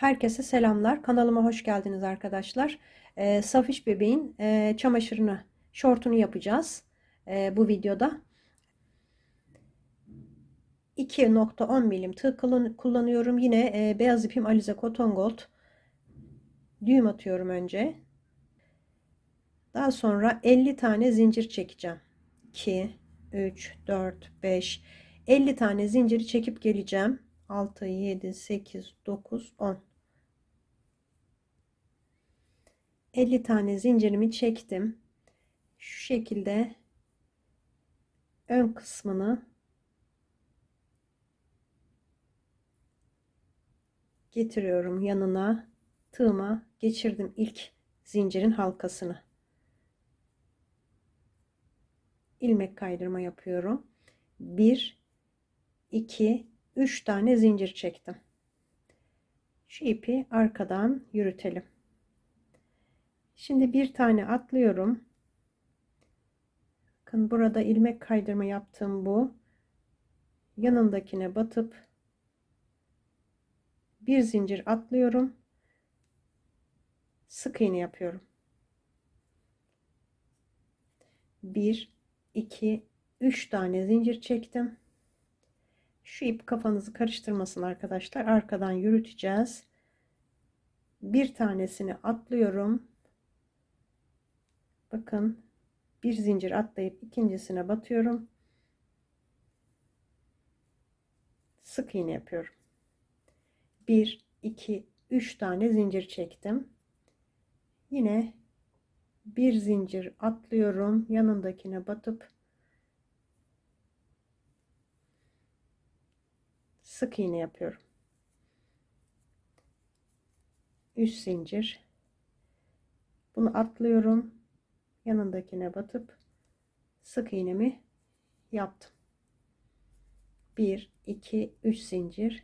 Herkese selamlar. Kanalıma hoş geldiniz arkadaşlar. Safiş bebeğin çamaşırını, şortunu yapacağız bu videoda. 2,10 milim tığ kullanıyorum. Yine beyaz ipim Alize Cotton Gold. Düğüm atıyorum önce. Daha sonra 50 tane zincir çekeceğim. 2, 3, 4, 5, 50 tane zinciri çekip geleceğim. 6, 7, 8, 9, 10. 50 tane zincirimi çektim. Şu şekilde ön kısmını getiriyorum yanına, tığıma geçirdim ilk zincirin halkasını. İlmek kaydırma yapıyorum. 1 2 3 tane zincir çektim. Şu ipi arkadan yürütelim. Şimdi bir tane atlıyorum. Bakın burada ilmek kaydırma yaptığım bu. Yanındakine batıp bir zincir atlıyorum. Sık iğne yapıyorum. 1 2 3 tane zincir çektim. Şu ip kafanızı karıştırmasın arkadaşlar. Arkadan yürüteceğiz. Bir tanesini atlıyorum. Bakın bir zincir atlayıp ikincisine batıyorum. Sık iğne yapıyorum. 1 2 3 tane zincir çektim. Yine bir zincir atlıyorum. Yanındakine batıp sık iğne yapıyorum. 3 zincir. Bunu atlıyorum. Yanındakine batıp sık iğnemi yaptım. 1 2 3 zincir.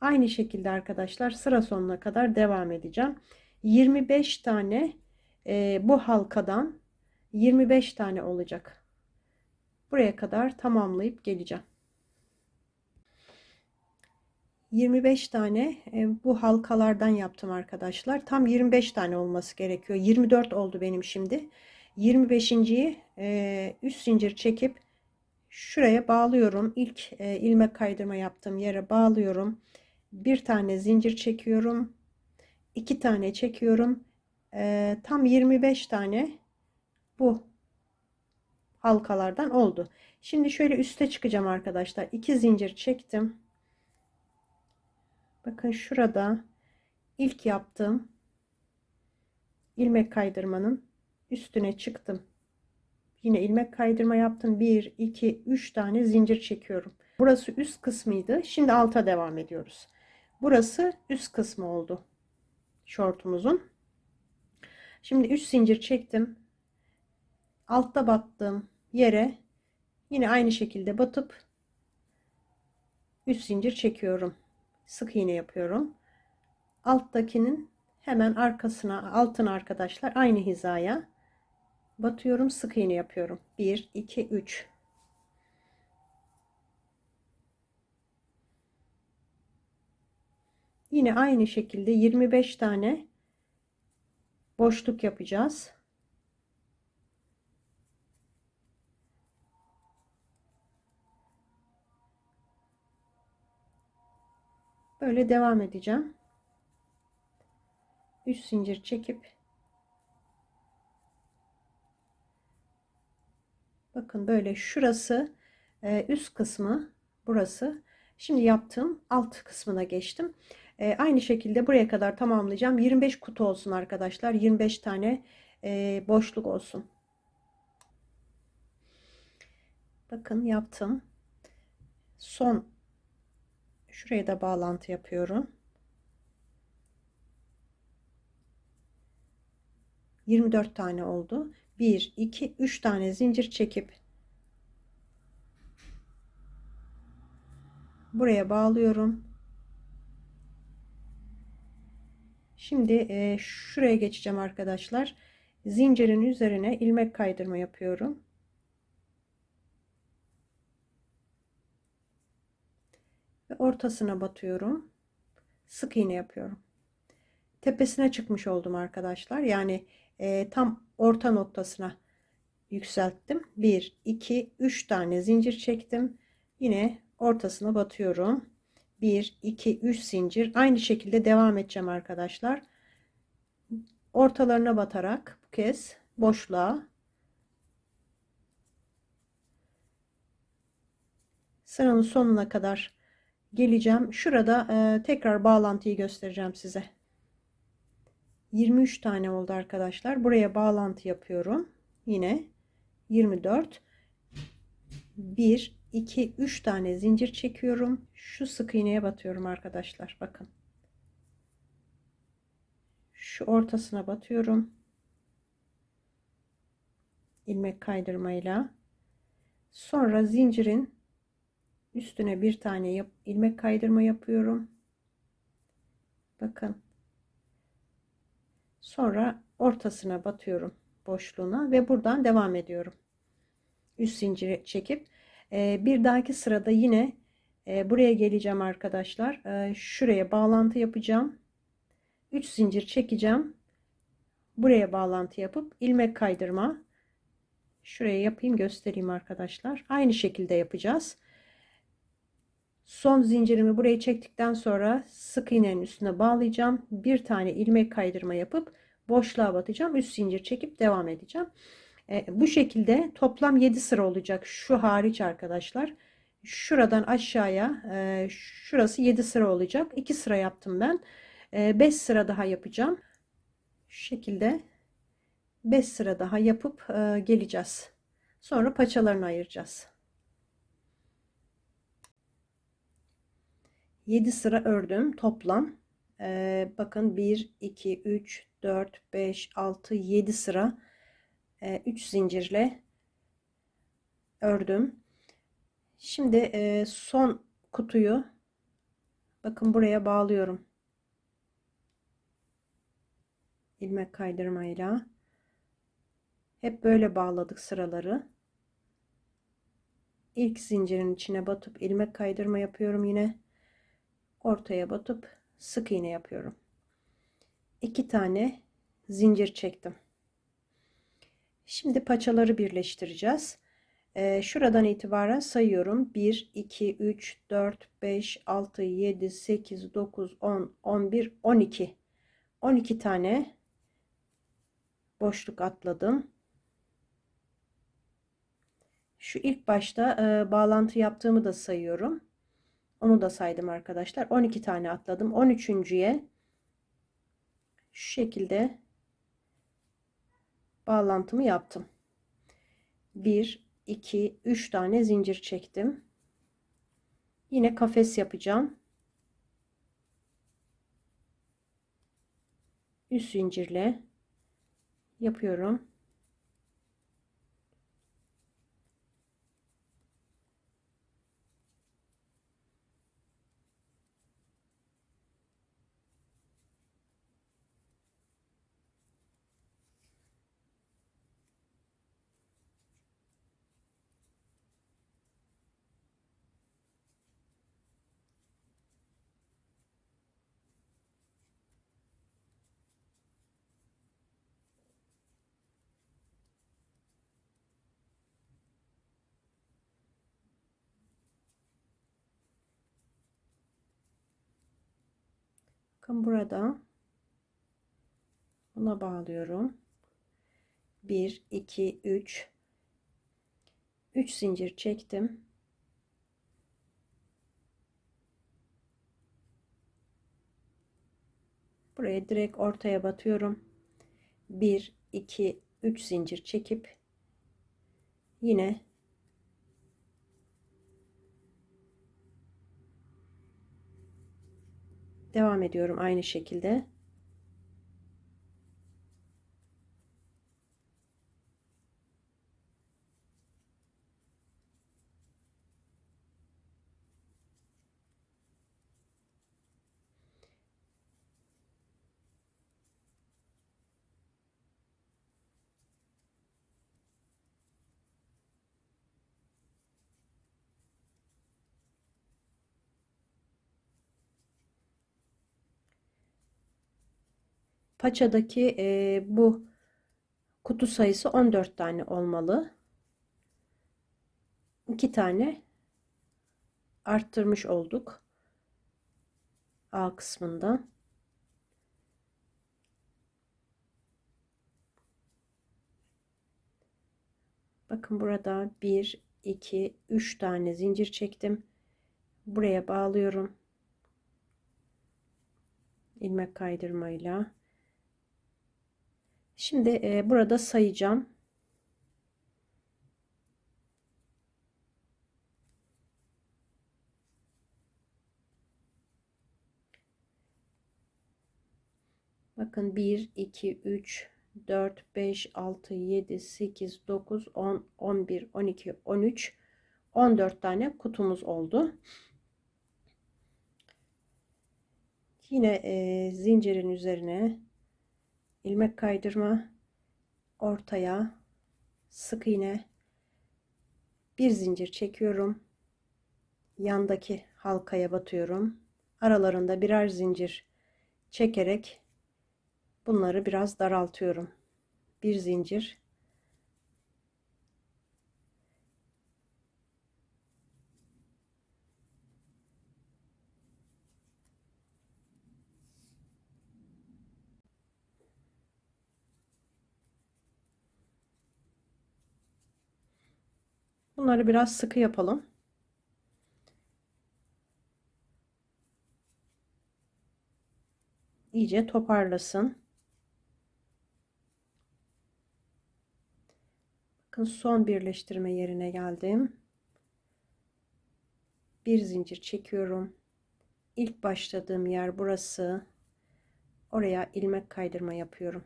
Aynı şekilde arkadaşlar sıra sonuna kadar devam edeceğim. 25 tane bu halkadan 25 tane olacak. Buraya kadar tamamlayıp geleceğim. 25 tane bu halkalardan yaptım arkadaşlar. Tam 25 tane olması gerekiyor. 24 oldu benim şimdi. 25.'yi üst zincir çekip şuraya bağlıyorum. İlk ilmek kaydırma yaptığım yere bağlıyorum. Bir tane zincir çekiyorum. 2 tane çekiyorum. Tam 25 tane bu halkalardan oldu. Şimdi şöyle üste çıkacağım arkadaşlar. 2 zincir çektim. Bakın şurada ilk yaptığım ilmek kaydırmanın üstüne çıktım. Yine ilmek kaydırma yaptım. 1 2 3 tane zincir çekiyorum. Burası üst kısmıydı. Şimdi alta devam ediyoruz. Burası üst kısmı oldu şortumuzun. Şimdi 3 zincir çektim. Altta battığım yere yine aynı şekilde batıp 3 zincir çekiyorum. Sık iğne yapıyorum. Alttakinin hemen arkasına, altına arkadaşlar aynı hizaya batıyorum, sık iğne yapıyorum. 1 2 3. Yine aynı şekilde 25 tane boşluk yapacağız. Böyle devam edeceğim. 3 zincir çekip bakın böyle şurası üst kısmı, burası. Şimdi yaptığım alt kısmına geçtim. Aynı şekilde buraya kadar tamamlayacağım. 25 kutu olsun arkadaşlar. 25 tane boşluk olsun. Bakın yaptım. Son şuraya da bağlantı yapıyorum. 24 tane oldu. 1 2 3 tane zincir çekip buraya bağlıyorum. Şimdi şuraya geçeceğim arkadaşlar. Zincirin üzerine ilmek kaydırma yapıyorum. Ve ortasına batıyorum. sık iğne yapıyorum. Tepesine çıkmış oldum arkadaşlar. Yani tam orta noktasına yükselttim. 1 2 3 tane zincir çektim. Yine ortasına batıyorum. 1 2 3 zincir. Aynı şekilde devam edeceğim arkadaşlar. Ortalarına batarak bu kez boşluğa, sıranın sonuna kadar geleceğim. Şurada tekrar bağlantıyı göstereceğim size. 23 tane oldu arkadaşlar. Buraya bağlantı yapıyorum. Yine 24. 1 2 3 tane zincir çekiyorum. Şu sık iğneye batıyorum arkadaşlar. Bakın. Şu ortasına batıyorum. İlmek kaydırmayla. Sonra zincirin üstüne bir tane ilmek kaydırma yapıyorum. Bakın. Sonra ortasına batıyorum boşluğuna ve buradan devam ediyorum. Üst zinciri çekip bir dahaki sırada yine buraya geleceğim arkadaşlar. Şuraya bağlantı yapacağım. 3 zincir çekeceğim. Buraya bağlantı yapıp ilmek kaydırma. Şuraya yapayım, göstereyim arkadaşlar. Aynı şekilde yapacağız. Son zincirimi buraya çektikten sonra sık iğnenin üstüne bağlayacağım. Bir tane ilmek kaydırma yapıp boşluğa batacağım. Üst zincir çekip devam edeceğim. Bu şekilde toplam 7 sıra olacak. Şu hariç arkadaşlar. Şuradan aşağıya şurası 7 sıra olacak. 2 sıra yaptım ben. 5 sıra daha yapacağım. Şu şekilde 5 sıra daha yapıp geleceğiz. Sonra paçalarını ayıracağız. 7 sıra ördüm toplam. Bakın 1 2 3 4 5 6 7 sıra 3 zincirle ördüm. Şimdi son kutuyu bakın buraya bağlıyorum. İlmek kaydırmayla. Hep böyle bağladık sıraları. İlk zincirin içine batıp ilmek kaydırma yapıyorum yine. Ortaya batıp sık iğne yapıyorum. 2 tane zincir çektim. Şimdi paçaları birleştireceğiz. Şuradan itibaren sayıyorum. 1 2 3 4 5 6 7 8 9 10 11 12 12 tane boşluk atladım. Şu ilk başta bağlantı yaptığımı da sayıyorum. Onu da saydım arkadaşlar. 12 tane atladım. 13.'ye şu şekilde bağlantımı yaptım. 1 2 3 tane zincir çektim. Yine kafes yapacağım. Üst zincirle yapıyorum. Bakın burada buna bağlıyorum. 1 2 3 zincir çektim. Buraya direkt ortaya batıyorum. 1 2 3 zincir çekip yine devam ediyorum aynı şekilde. Paçadaki bu kutu sayısı 14 tane olmalı. 2 tane arttırmış olduk A kısmında. Bakın burada 1, 2, 3 tane zincir çektim. Buraya bağlıyorum. İlmek kaydırmayla. Şimdi burada sayacağım. Bakın 1, 2, 3, 4, 5, 6, 7, 8, 9, 10, 11, 12, 13, 14 tane kutumuz oldu. Yine zincirin üzerine ilmek kaydırma, ortaya sık iğne, bir zincir çekiyorum. Yandaki halkaya batıyorum. Aralarında birer zincir çekerek bunları biraz daraltıyorum. Bir zincir, bunları biraz sıkı yapalım. İyice toparlasın. Bakın son birleştirme yerine geldim. Bir zincir çekiyorum. İlk başladığım yer burası. Oraya ilmek kaydırma yapıyorum.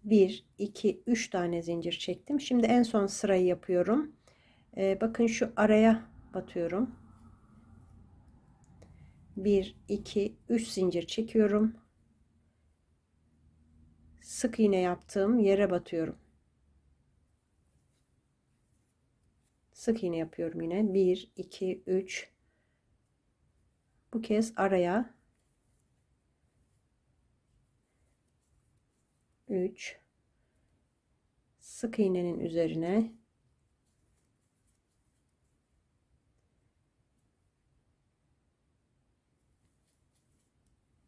1, 2, 3 tane zincir çektim. Şimdi en son sırayı yapıyorum. Bakın şu araya batıyorum. 1, 2, 3 zincir çekiyorum. Sık iğne yaptığım yere batıyorum. Sık iğne yapıyorum yine. 1, 2, 3. Bu kez araya 3. Sık iğnenin üzerine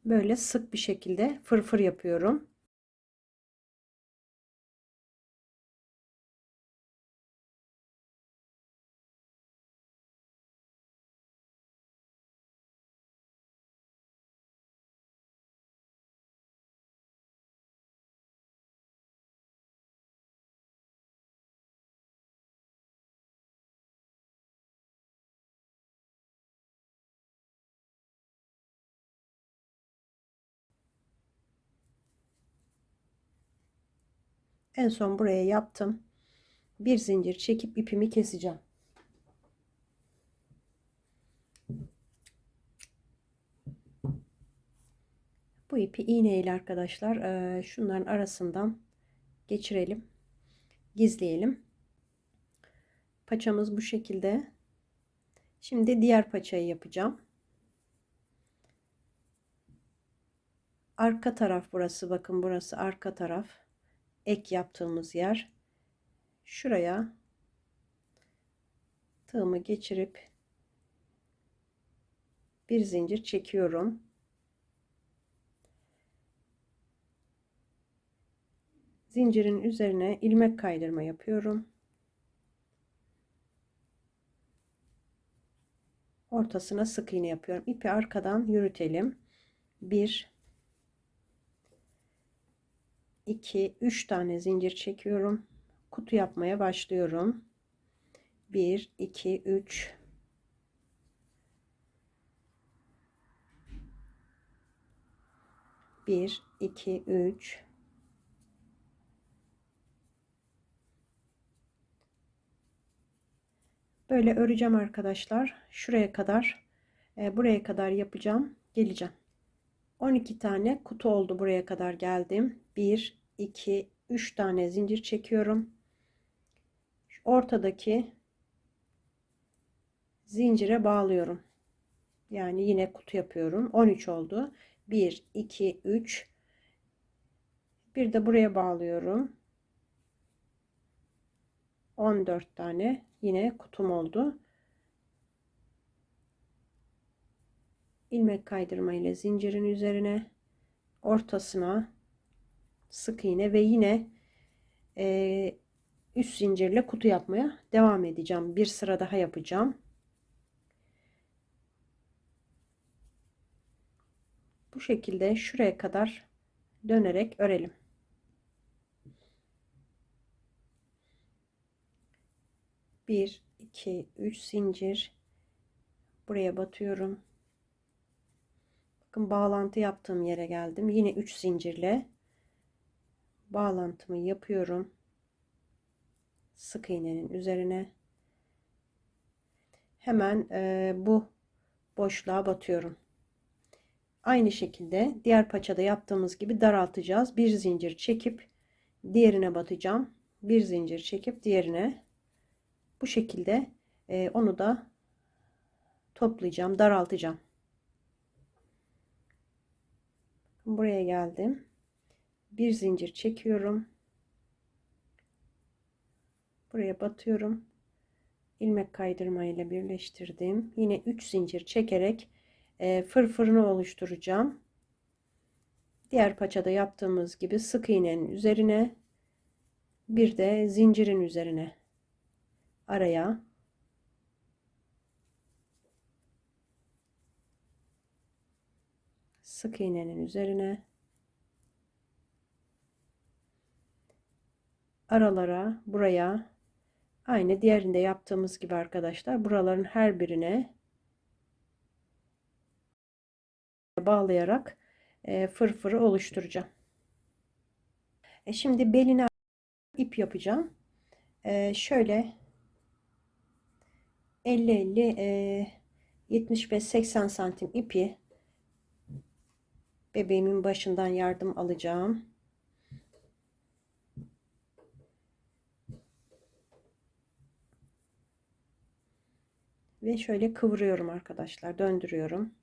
böyle sık bir şekilde fırfır yapıyorum. En son buraya yaptım. Bir zincir çekip ipimi keseceğim. Bu ipi iğne ile arkadaşlar şunların arasından geçirelim, gizleyelim. Paçamız bu şekilde. Şimdi diğer paçayı yapacağım. Arka taraf burası, bakın burası arka taraf. Ek yaptığımız yer. Şuraya tığımı geçirip bir zincir çekiyorum. Zincirin üzerine ilmek kaydırma yapıyorum. Ortasına sık iğne yapıyorum. İpi arkadan yürütelim. 1, 2, 3 tane zincir çekiyorum. Kutu yapmaya başlıyorum. 1, 2, 3. Bir, iki, üç. Böyle öreceğim arkadaşlar. Şuraya kadar, buraya kadar yapacağım. Geleceğim. 12 tane kutu oldu, buraya kadar geldim. 1, 2, 3 tane zincir çekiyorum. Şu ortadaki zincire bağlıyorum. Yani yine kutu yapıyorum. 13 oldu. 1, 2, 3. Bir de buraya bağlıyorum. 14 tane yine kutum oldu. İlmek kaydırma ile zincirin üzerine, ortasına sık iğne ve yine üst zincirle kutu yapmaya devam edeceğim. Bir sıra daha yapacağım. Bu şekilde şuraya kadar dönerek örelim. Bir, iki, üç zincir. Buraya batıyorum. Bakın bağlantı yaptığım yere geldim. Yine 3 zincirle bağlantımı yapıyorum. Sık iğnenin üzerine. Hemen bu boşluğa batıyorum. Aynı şekilde diğer paçada yaptığımız gibi daraltacağız. Bir zincir çekip diğerine batacağım. Bir zincir çekip diğerine. Bu şekilde onu da toplayacağım, daraltacağım. Buraya geldim. Bir zincir çekiyorum. Buraya batıyorum. İlmek kaydırma ile birleştirdim. Yine 3 zincir çekerek fırfırını oluşturacağım. Diğer paçada yaptığımız gibi sık iğnenin üzerine, bir de zincirin üzerine, araya sık iğnenin üzerine, aralara, buraya aynı diğerinde yaptığımız gibi arkadaşlar, buraların her birine bağlayarak fırfırı oluşturacağım. Şimdi beline ip yapacağım. Şöyle 50-50 75-80 santim ipi bebeğimin başından yardım alacağım. Ve şöyle kıvırıyorum arkadaşlar, döndürüyorum.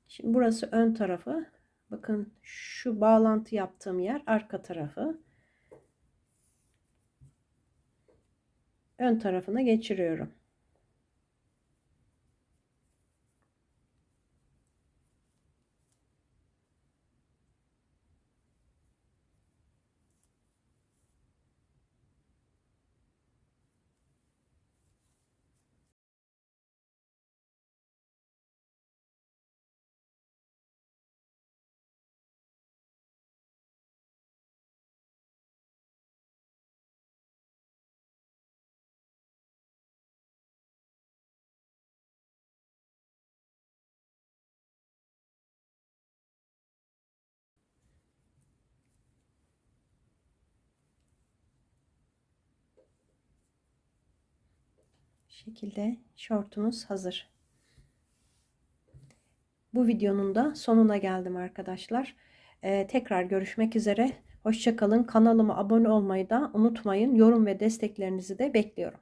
Şimdi burası ön tarafı. Bakın şu bağlantı yaptığım yer arka tarafı. Ön tarafına geçiriyorum. Şekilde şortumuz hazır. Bu videonun da sonuna geldim arkadaşlar. Tekrar görüşmek üzere. Hoşça kalın. Kanalıma abone olmayı da unutmayın. Yorum ve desteklerinizi de bekliyorum.